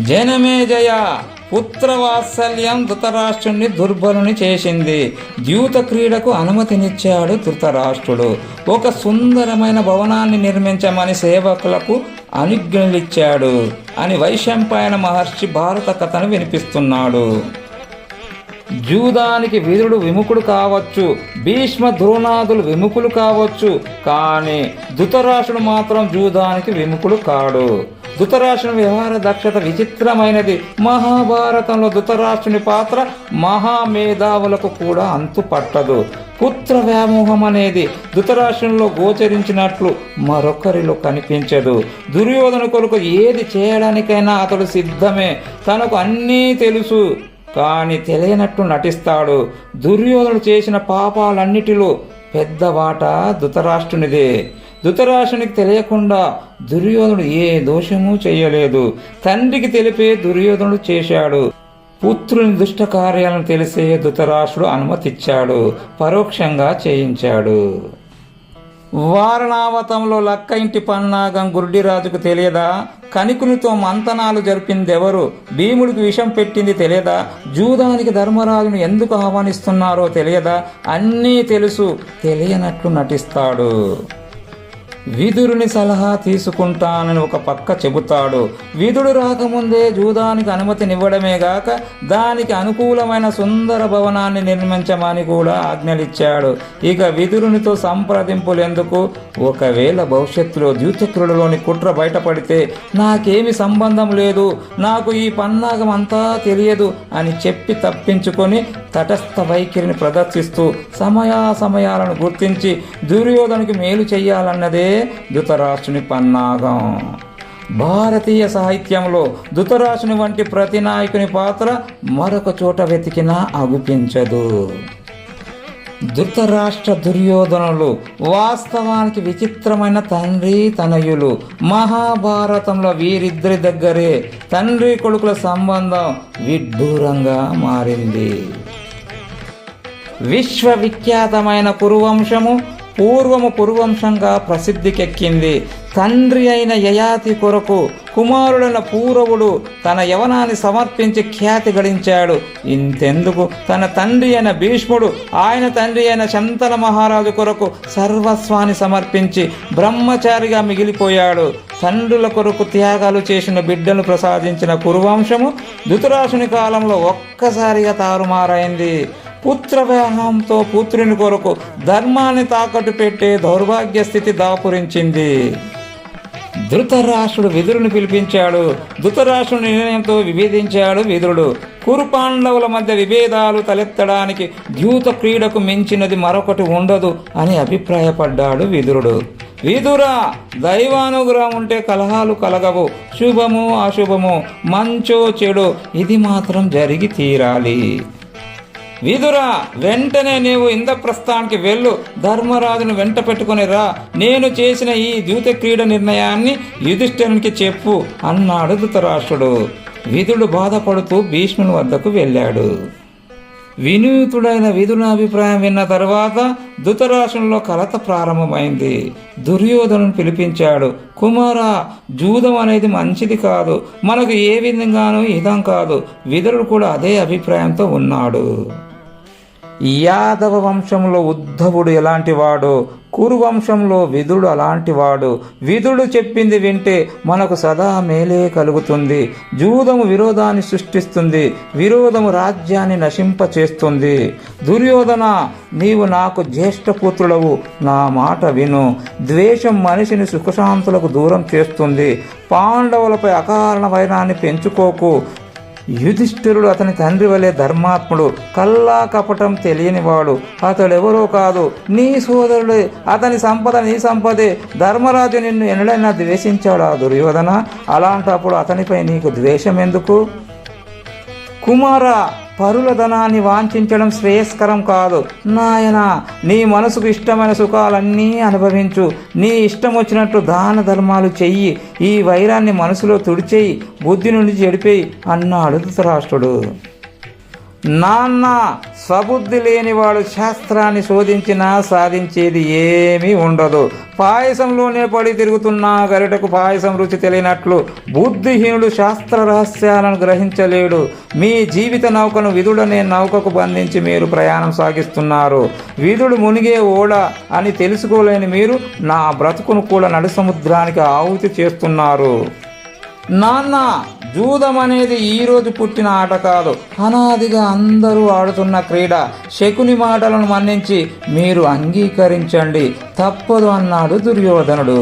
జనమేజయ, పుత్రవాత్సల్యం ధృతరాష్ట్రుని దుర్బలుని చేసింది. ద్యూత క్రీడకు అనుమతినిచ్చాడు ధృతరాష్ట్రుడు. ఒక సుందరమైన భవనాన్ని నిర్మించమని సేవకులకు అనుజ్ఞలిచ్చాడు అని వైశంపాయన మహర్షి భారత కథను వినిపిస్తున్నాడు. జూదానికి విదురుడు విముఖుడు కావచ్చు, భీష్మ ద్రోణాదులు విముఖులు కావచ్చు, కానీ ధృతరాష్ట్రుడు మాత్రం జూదానికి విముఖుడు కాడు. ధృతరాష్ట్రుని వ్యవహార దక్షత విచిత్రమైనది. మహాభారతంలో ధృతరాష్ట్రుని పాత్ర మహామేధావులకు కూడా అంతు పట్టదు. పుత్ర వ్యామోహం అనేది ధృతరాష్ట్రంలో గోచరించినట్లు మరొకరిలో కనిపించదు. దుర్యోధన కొరకు ఏది చేయడానికైనా అతడు సిద్ధమే. తనకు అన్నీ తెలుసు, కానీ తెలియనట్టు నటిస్తాడు. దుర్యోధనుడు చేసిన పాపాలన్నిటిలో పెద్ద వాటా ధృతరాష్ట్రునిదే. ధృతరాష్ట్రునికి తెలియకుండా దుర్యోధనుడు ఏ దోషము చేయలేదు. తండ్రికి తెలిపే దుర్యోధనుడు చేశాడు. పుత్రుని దుష్ట కార్యాలను తెలిసే ధృతరాష్ట్రుడు అనుమతిచ్చాడు, పరోక్షంగా చేయించాడు. వారణావతంలో లక్క ఇంటి పన్నాగం గుర్డిరాజుకు తెలియదా? కనికునితో మంతనాలు జరిపిందెవరు? భీముడికి విషం పెట్టింది తెలియదా? జూదానికి ధర్మరాజును ఎందుకు ఆహ్వానిస్తున్నారో తెలియదా? అన్నీ తెలుసు, తెలియనట్లు నటిస్తాడు. విదురుని సలహా తీసుకుంటానని ఒక పక్క చెబుతాడు. విదుడు రాకముందే జూదానికి అనుమతినివ్వడమే గాక దానికి అనుకూలమైన సుందర భవనాన్ని నిర్మించమని కూడా ఆజ్ఞలిచ్చాడు. ఇక విదురునితో సంప్రదింపులెందుకు? ఒకవేళ భవిష్యత్తులో ద్యూతక్రీడలోని కుట్ర బయటపడితే నాకేమి సంబంధం లేదు, నాకు ఈ పన్నాగం అంతా తెలియదు అని చెప్పి తప్పించుకొని తటస్థ వైఖరిని ప్రదర్శిస్తూ సమయాలను గుర్తించి దుర్యోధనునికి మేలు చెయ్యాలన్నదే ధృతరాష్ట్రుని పన్నాగం. భారతీయ సాహిత్యంలో ధృతరాష్ట్రుని వంటి ప్రతి నాయకుని పాత్ర మరొక చోట వెతికినా అగుపించదు. ధృతరాష్ట్ర దుర్యోధనులు వాస్తవానికి విచిత్రమైన తండ్రి తనయులు. మహాభారతంలో వీరిద్దరి దగ్గరే తండ్రి కొడుకుల సంబంధం విడ్డూరంగా మారింది. విశ్వవిఖ్యాతమైన కురువంశము పూర్వము కురువంశంగా ప్రసిద్ధికెక్కింది. తండ్రి అయిన యయాతి కొరకు కుమారుడైన పూరవుడు తన యవనాన్ని సమర్పించి ఖ్యాతి గడించాడు. ఇంతెందుకు, తన తండ్రి అయిన భీష్ముడు ఆయన తండ్రి అయిన శంతన మహారాజు కొరకు సర్వస్వాన్ని సమర్పించి బ్రహ్మచారిగా మిగిలిపోయాడు. తండ్రుల కొరకు త్యాగాలు చేసిన బిడ్డను ప్రసాదించిన కురువంశము ధృతరాష్ట్రుని కాలంలో ఒక్కసారిగా తారుమారైంది. పుత్రవ్యాహంతో పుత్రుని కొరకు ధర్మాన్ని తాకట్టు పెట్టే దౌర్భాగ్య స్థితి దాపురించింది. ధృతరాష్ట్రుడు విదురుని పిలిపించాడు. ధృతరాష్ట్రుని నిర్ణయంతో విభేదించాడు విదురుడు. కురు పాండవుల మధ్య విభేదాలు తలెత్తడానికి ద్యూత క్రీడకు మించినది మరొకటి ఉండదు అని అభిప్రాయపడ్డాడు విదురుడు. విదురా, దైవానుగ్రహం ఉంటే కలహాలు కలగవు. శుభము అశుభము, మంచో చెడు, ఇది మాత్రం జరిగి తీరాలి. విదురా, వెంటనే నీవు ఇంద్రప్రస్థానికి వెళ్ళు, ధర్మరాజును వెంట పెట్టుకుని రా. నేను చేసిన ఈ ద్యూత క్రీడ నిర్ణయాన్ని యుధిష్ఠిరునికి చెప్పు అన్నాడు ధృతరాష్ట్రుడు. విదుడు బాధపడుతూ భీష్ముని వద్దకు వెళ్ళాడు. వినూతుడైన విదురుని అభిప్రాయం విన్న తర్వాత ధృతరాష్ట్రంలో కలత ప్రారంభమైంది. దుర్యోధనుని పిలిపించాడు. కుమారా, జూదం అనేది మంచిది కాదు, మనకు ఏ విధంగానూ హితం కాదు. విదురుడు కూడా అదే అభిప్రాయంతో ఉన్నాడు. యాదవ వంశంలో ఉద్ధవుడు ఎలాంటివాడు, కురు వంశంలో విదురుడు అలాంటివాడు. విదురుడు చెప్పింది వింటే మనకు సదా మేలే కలుగుతుంది. జూదము విరోధాన్ని సృష్టిస్తుంది, విరోధము రాజ్యాన్ని నశింపచేస్తుంది. దుర్యోధన, నీవు నాకు జ్యేష్ఠపుత్రుడవు, నా మాట విను. ద్వేషం మనిషిని సుఖశాంతులకు దూరం చేస్తుంది. పాండవులపై అకారణ వైరాన్ని పెంచుకోకు. యుధిష్ఠిరుడు అతని తండ్రి వలె ధర్మాత్ముడు, కల్లా కపటం తెలియనివాడు. అతడెవరో కాదు, నీ సోదరుడే. అతని సంపద నీ సంపదే. ధర్మరాజు నిన్ను ఎన్నడైనా ద్వేషించాడా దుర్యోధన? అలాంటప్పుడు అతనిపై నీకు ద్వేషం ఎందుకు? కుమారా, పరుల ధనాన్ని వాంఛించడం శ్రేయస్కరం కాదు. నాయన, నీ మనసుకు ఇష్టమైన సుఖాలన్నీ అనుభవించు. నీ ఇష్టం వచ్చినట్లు దాన ధర్మాలు చెయ్యి. ఈ వైరాన్ని మనసులో తుడిచేయి, బుద్ధి నుండి చెడిపేయి అన్నాడు ధృతరాష్ట్రుడు. నాన్న, స్వబుద్ధి లేనివాడు శాస్త్రాన్ని శోధించినా సాధించేది ఏమీ ఉండదు. పాయసంలోనే పడి తిరుగుతున్నా గరిటకు పాయసం రుచి తెలియనట్లు బుద్ధిహీనుడు శాస్త్ర రహస్యాలను గ్రహించలేడు. మీ జీవిత నౌకను విదుడనే నౌకకు బంధించి మీరు ప్రయాణం సాగిస్తున్నారు. విదుడు మునిగే ఓడ అని తెలుసుకోలేని మీరు నా బ్రతుకును కూడా నడి సముద్రానికి ఆహుతి చేస్తున్నారు. నాన్న, జూదం అనేది ఈరోజు పుట్టిన ఆట కాదు, అనాదిగా అందరూ ఆడుతున్న క్రీడ. శకుని మాటలను మన్నించి మీరు అంగీకరించండి, తప్పదు అన్నాడు దుర్యోధనుడు.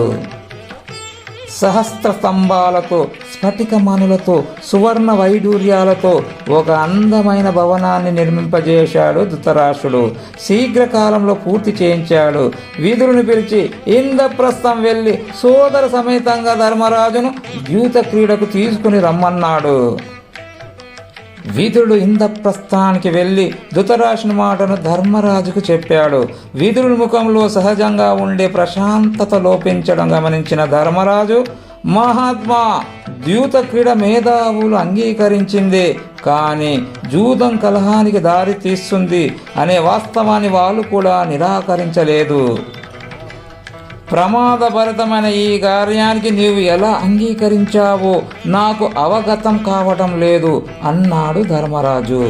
సహస్ర స్తంభాలతో, స్ఫటిక మణులతో, సువర్ణ వైడూర్యాలతో ఒక అందమైన భవనాన్ని నిర్మింపజేశాడు ధృతరాష్ట్రుడు. శీఘ్రకాలంలో పూర్తి చేయించాడు. విదురుని పిలిచి ఇంద్రప్రస్థం వెళ్ళి సోదర సమేతంగా ధర్మరాజును ద్యూత క్రీడకు తీసుకుని రమ్మన్నాడు. విదురుడు ఇంద్రప్రస్థానికి వెళ్ళి ధృతరాష్ట్రుని మాటను ధర్మరాజుకు చెప్పాడు. విదురుని ముఖంలో సహజంగా ఉండే ప్రశాంతత లోపించడం గమనించిన ధర్మరాజు, మహాత్మా, ద్యూత క్రీడ మేధావులు అంగీకరించిందే, కానీ జూదం కలహానికి దారి తీస్తుంది అనే వాస్తవాన్ని వాళ్ళు కూడా నిరాకరించలేదు. ప్రమాదభరితమైన ఈ కార్యానికి నీవు ఎలా అంగీకరించావో నాకు అవగతం కావటం లేదు అన్నాడు ధర్మరాజు.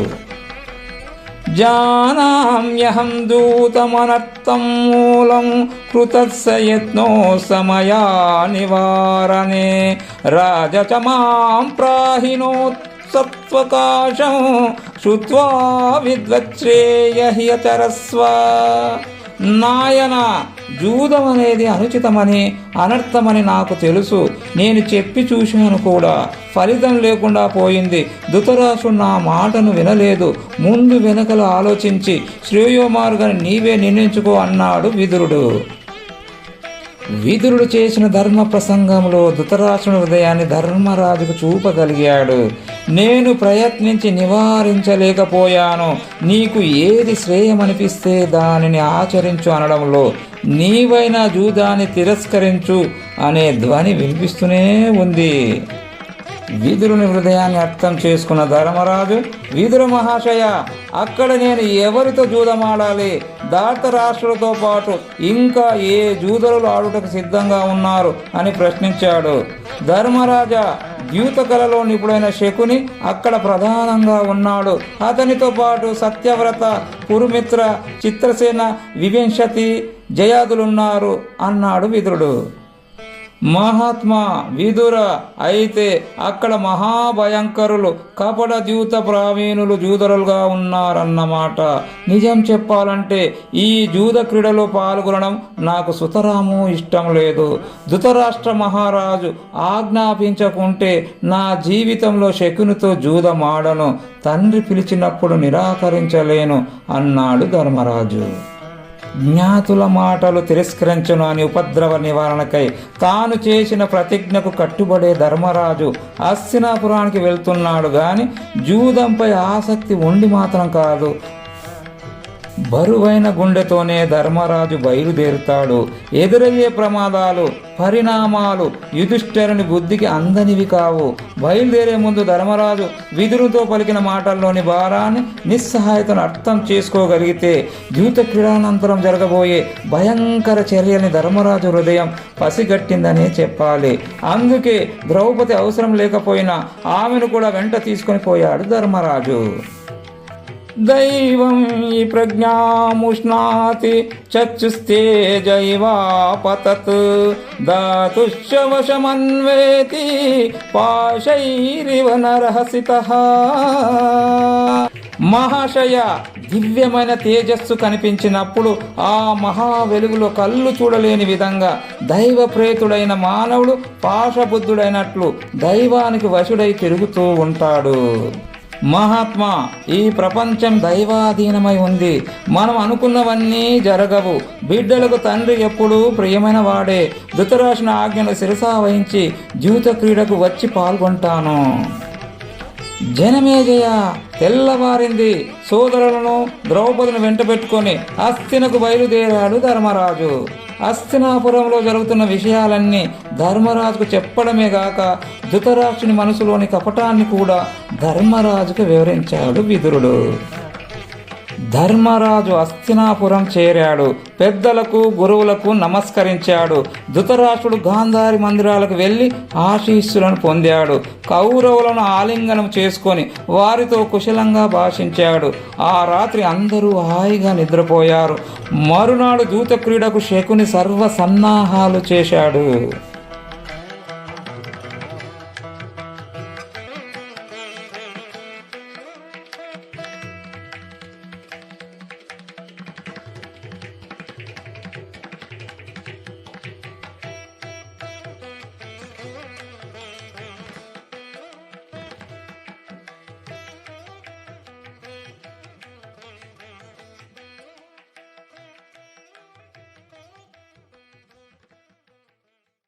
జానామ్యహం దూతమనర్థం మూలం కృతస్య యత్నో సమయా నివారణే రాజచమాం ప్రాహినో సత్వకాశం శ్రుత్వా విద్వచ్ఛ్రేయహ్యచరస్వ. నాయన, జూదం అనేది అనుచితమని, అనర్థమని నాకు తెలుసు. నేను చెప్పి చూశాను కూడా, ఫలితం లేకుండా పోయింది. ధృతరాష్ట్రుడు నా మాటను వినలేదు. ముందు వెనకలు ఆలోచించి శ్రేయోమార్గాన్ని నీవే నిర్ణయించుకో అన్నాడు విదురుడు. విదురుడు చేసిన ధర్మ ప్రసంగంలో ధృతరాష్ట్రుని హృదయాన్ని ధర్మరాజుకు చూపగలిగాడు. నేను ప్రయత్నించి నివారించలేకపోయాను. నీకు ఏది శ్రేయమనిపిస్తే దానిని ఆచరించు అనడంలో నీవైనా జూదాన్ని తిరస్కరించు అనే ధ్వని వినిపిస్తూనే ఉంది. విదురుని హృదయాన్ని అర్థం చేసుకున్న ధర్మరాజు, విదుర మహాశయ, అక్కడ నేను ఎవరితో జూదమాడాలి? ధృతరాష్ట్రుడితో పాటు ఇంకా ఏ జూదరులు ఆడుటకు సిద్ధంగా ఉన్నారు అని ప్రశ్నించాడు. ధర్మరాజా, ద్యూత కళలో నిపుణుడైన శకుని అక్కడ ప్రధానంగా ఉన్నాడు. అతనితో పాటు సత్యవ్రత, కురుమిత్ర, చిత్రసేన, వివింశతి జయాదులున్నారు అన్నాడు విదురుడు. మహాత్మా విదుర, అయితే అక్కడ మహాభయంకరులు, కపట ద్యూత ప్రావీణులు జూదరులుగా ఉన్నారన్నమాట. నిజం చెప్పాలంటే ఈ జూద క్రీడలో పాల్గొనడం నాకు సుతరాము ఇష్టం లేదు. ధృతరాష్ట్ర మహారాజు ఆజ్ఞాపించకుంటే నా జీవితంలో శకునితో జూదమాడను. తండ్రి పిలిచినప్పుడు నిరాకరించలేను అన్నాడు ధర్మరాజు. జ్ఞాతుల మాటలు తిరస్కరించను అని ఉపద్రవ నివారణకై తాను చేసిన ప్రతిజ్ఞకు కట్టుబడే ధర్మరాజు హస్తినాపురానికి వెళ్తున్నాడు. గాని జూదంపై ఆసక్తి ఉండి మాత్రం కాదు. బరువైన గుండెతోనే ధర్మరాజు బయలుదేరుతాడు. ఎదురయ్యే ప్రమాదాలు, పరిణామాలు యుధిష్ఠిరుని బుద్ధికి అందనివి కావు. బయలుదేరే ముందు ధర్మరాజు విదురుతో పలికిన మాటల్లోని భారాన్ని, నిస్సహాయతను అర్థం చేసుకోగలిగితే ద్యూత క్రీడానంతరం జరగబోయే భయంకర చర్యల్ని ధర్మరాజు హృదయం పసిగట్టిందనే చెప్పాలి. అందుకే ద్రౌపది అవసరం లేకపోయినా ఆమెను కూడా వెంట తీసుకొని పోయాడు ధర్మరాజు. దైవం ఈ ప్రజ్ఞాముష్ణాతి చక్షుస్తేజైవాపతత్ దాతుశ్చవశమన్వేతి పాశైరివ నరహసితః. మహాశయ, దివ్యమైన తేజస్సు కనిపించినప్పుడు ఆ మహా వెలుగులో కళ్ళు చూడలేని విధంగా దైవ ప్రేతుడైన మానవుడు పాశబుద్ధుడైనట్లు దైవానికి వశుడై తిరుగుతూ ఉంటాడు. మహాత్మా, ఈ ప్రపంచం దైవాధీనమై ఉంది. మనం అనుకున్నవన్నీ జరగవు. బిడ్డలకు తండ్రి ఎప్పుడూ ప్రియమైన వాడే. ధృతరాష్ట్రుని ఆజ్ఞను శిరసా వహించి ద్యూత క్రీడకు వచ్చి పాల్గొంటాను. జనమేజయ, తెల్లవారింది. సోదరులను ద్రౌపదిని వెంట పెట్టుకొని హస్తినకు బయలుదేరాడు ధర్మరాజు. హస్తినాపురంలో జరుగుతున్న విషయాలన్నీ ధర్మరాజుకు చెప్పడమే గాక ధృతరాష్ట్రుని మనసులోని కపటాన్ని కూడా ధర్మరాజుకు వివరించాడు విదురుడు. ధర్మరాజు హస్తినాపురం చేరాడు. పెద్దలకు, గురువులకు నమస్కరించాడు. ధృతరాష్ట్రుడు గాంధారి మందిరాలకు వెళ్ళి ఆశీస్సులను పొందాడు. కౌరవులను ఆలింగనం చేసుకొని వారితో కుశలంగా భాషించాడు. ఆ రాత్రి అందరూ హాయిగా నిద్రపోయారు. మరునాడు దూత క్రీడకు శకుని సర్వ సన్నాహాలు చేశాడు.